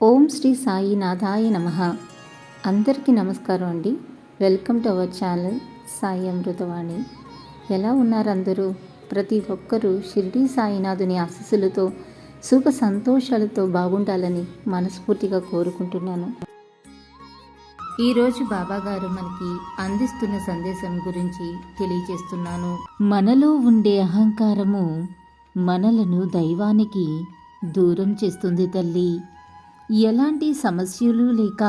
ఓం శ్రీ సాయినాథాయ నమః. అందరికీ నమస్కారం అండి. Welcome to our channel Sai Amruthavani. ఎలా ఉన్నారు అందరూ? ప్రతి ఒక్కరూ షిరిడి సాయినాథుని ఆశీస్సులతో సుఖ సంతోషాలతో బాగుండాలని మనస్ఫూర్తిగా కోరుకుంటున్నాను. ఈరోజు బాబాగారు మనకి అందిస్తున్న సందేశం గురించి తెలియజేస్తున్నాను. మనలో ఉండే అహంకారము మనలను దైవానికి దూరం చేస్తుంది తల్లి. ఎలాంటి సమస్యలు లేక,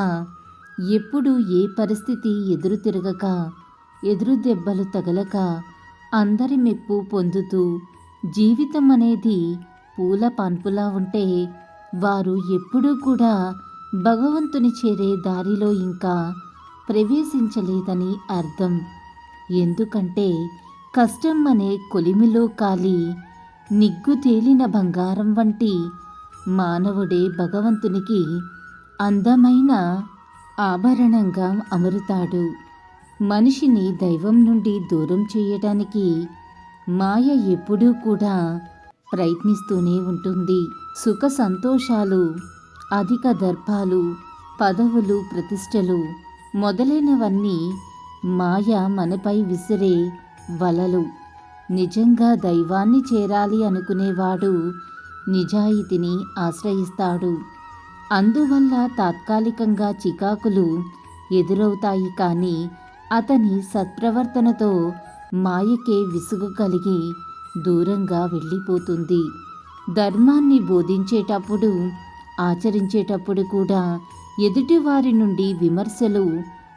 ఎప్పుడు ఏ పరిస్థితి ఎదురు తిరగక, ఎదురు దెబ్బలు తగలక, అందరి మెప్పు పొందుతూ జీవితం అనేది పూల పాన్పులా ఉంటే వారు ఎప్పుడూ కూడా భగవంతుని చేరే దారిలో ఇంకా ప్రవేశించలేదని అర్థం. ఎందుకంటే కష్టం అనే కొలిమిలో కాలి నిగ్గు తేలిన బంగారం వంటి మానవుడే భగవంతునికి అందమైన ఆభరణంగా అమరుతాడు. మనిషిని దైవం నుండి దూరం చేయడానికి మాయ ఎప్పుడూ కూడా ప్రయత్నిస్తూనే ఉంటుంది. సుఖ సంతోషాలు, అధిక దర్పాలు, పదవులు, ప్రతిష్టలు మొదలైనవన్నీ మాయ మనపై విసిరే వలలు. నిజంగా దైవాన్ని చేరాలి అనుకునేవాడు నిజాయితీని ఆశ్రయిస్తాడు. అందువల్ల తాత్కాలికంగా చికాకులు ఎదురవుతాయి, కానీ అతని సత్ప్రవర్తనతో మాయకే విసుగు కలిగి దూరంగా వెళ్ళిపోతుంది. ధర్మాన్ని బోధించేటప్పుడు, ఆచరించేటప్పుడు కూడా ఎదుటివారి నుండి విమర్శలు,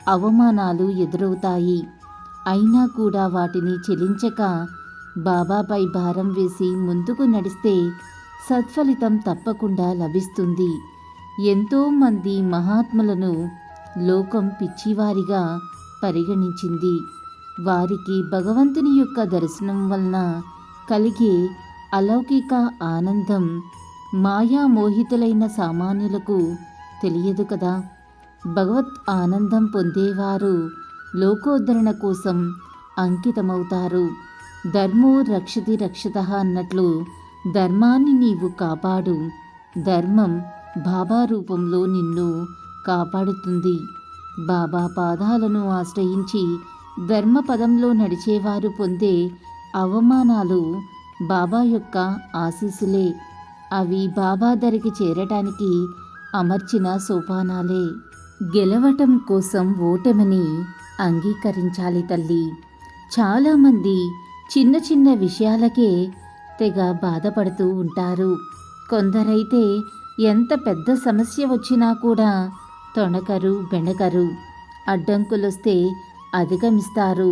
అవమానాలు ఎదురవుతాయి. అయినా కూడా వాటిని చెలించక బాబాపై భారం వేసి ముందుకు నడిస్తే సత్ఫలితం తప్పకుండా లభిస్తుంది. ఎంతోమంది మహాత్ములను లోకం పిచ్చివారిగా పరిగణించింది. వారికి భగవంతుని యొక్క దర్శనం వలన కలిగే అలౌకిక ఆనందం మాయామోహితులైన సామాన్యులకు తెలియదు కదా. భగవత్ ఆనందం పొందేవారు లోకోద్ధరణ కోసం అంకితమవుతారు. ధర్మో రక్షతి రక్షతః అన్నట్లు ధర్మాన్ని నీవు కాపాడు. ధర్మం బాబా రూపంలో నిన్ను కాపాడుతుంది. బాబా పాదాలను ఆశ్రయించి ధర్మపదంలో నడిచేవారు పొందే అవమానాలు బాబా యొక్క ఆశీస్సులే. అవి బాబా దరికి చేరటానికి అమర్చిన సోపానాలే. గెలవటం కోసం ఓటమిని అంగీకరించాలి తల్లి. చాలామంది చిన్న చిన్న విషయాలకే తెగ బాధపడుతూ ఉంటారు. కొందరైతే ఎంత పెద్ద సమస్య వచ్చినా కూడా తొణకరు, బెణకరు. అడ్డంకులొస్తే అధిగమిస్తారు,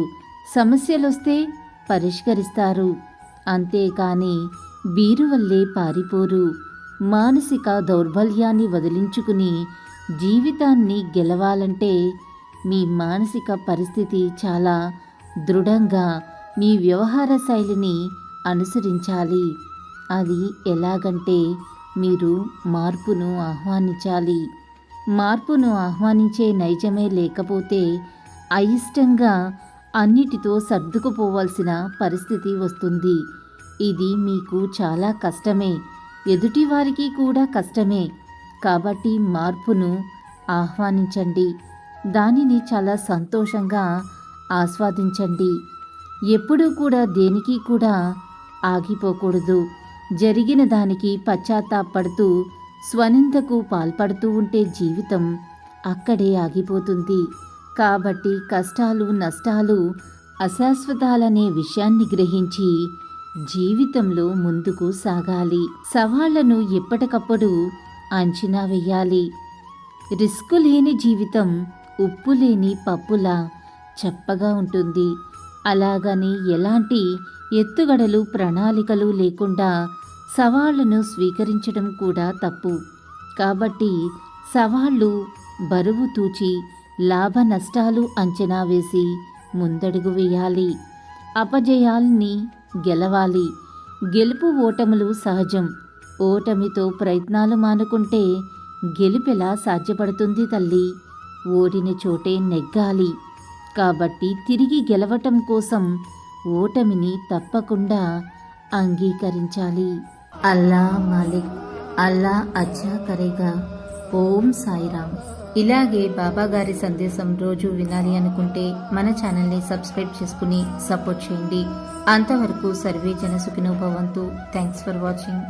సమస్యలొస్తే పరిష్కరిస్తారు. అంతేకాని బీరువల్లే పారిపోరు. మానసిక దౌర్బల్యాన్ని వదిలించుకుని జీవితాన్ని గెలవాలంటే మీ మానసిక పరిస్థితి చాలా దృఢంగా, మీ వ్యవహార శైలిని అనుసరించాలి. అది ఎలాగంటే మీరు మార్పును ఆహ్వానించాలి. మార్పును ఆహ్వానించే నైజమే లేకపోతే అయిష్టంగా అన్నిటితో సర్దుకుపోవాల్సిన పరిస్థితి వస్తుంది. ఇది మీకు చాలా కష్టమే, ఎదుటివారికి కూడా కష్టమే. కాబట్టి మార్పును ఆహ్వానించండి. దానిని చాలా సంతోషంగా ఆస్వాదించండి. ఎప్పుడూ కూడా దేనికి కూడా ఆగిపోకూడదు. జరిగిన దానికి పశ్చాత్తాపడుతూ స్వనిందకు పాల్పడుతూ ఉంటే జీవితం అక్కడే ఆగిపోతుంది. కాబట్టి కష్టాలు, నష్టాలు అశాశ్వతాలనే విషయాన్ని గ్రహించి జీవితంలో ముందుకు సాగాలి. సవాళ్లను ఎప్పటికప్పుడు అంచనా వేయాలి. రిస్కు లేని జీవితం ఉప్పు లేని పప్పులా చప్పగా ఉంటుంది. అలాగని ఎలాంటి ఎత్తుగడలు, ప్రణాళికలు లేకుండా సవాళ్లను స్వీకరించడం కూడా తప్పు. కాబట్టి సవాళ్లు బరువు తూచి లాభ నష్టాలు అంచనా వేసి ముందడుగు వేయాలి. అపజయాల్ని గెలవాలి. గెలుపు ఓటములు సహజం. ఓటమితో ప్రయత్నాలు మానుకుంటే గెలుపెలా సాధ్యపడుతుంది తల్లి? ఓడిన చోటే నెగ్గాలి. కాబట్టి తిరిగి గెలవటం కోసం ఓటమిని తప్పకుండా అంగీకరించాలి. అల్లా మాలిక్, అల్లా అచ్చా కరేగా. ఓం సాయిరామ్. ఇలాగే బాబా గారి సందేశం రోజు వినాలి అనుకుంటే మన ఛానల్ని సబ్స్క్రైబ్ చేసుకుని సపోర్ట్ చేయండి. అంతవరకు సర్వే జన సుఖినో భవంతు. Thanks for watching.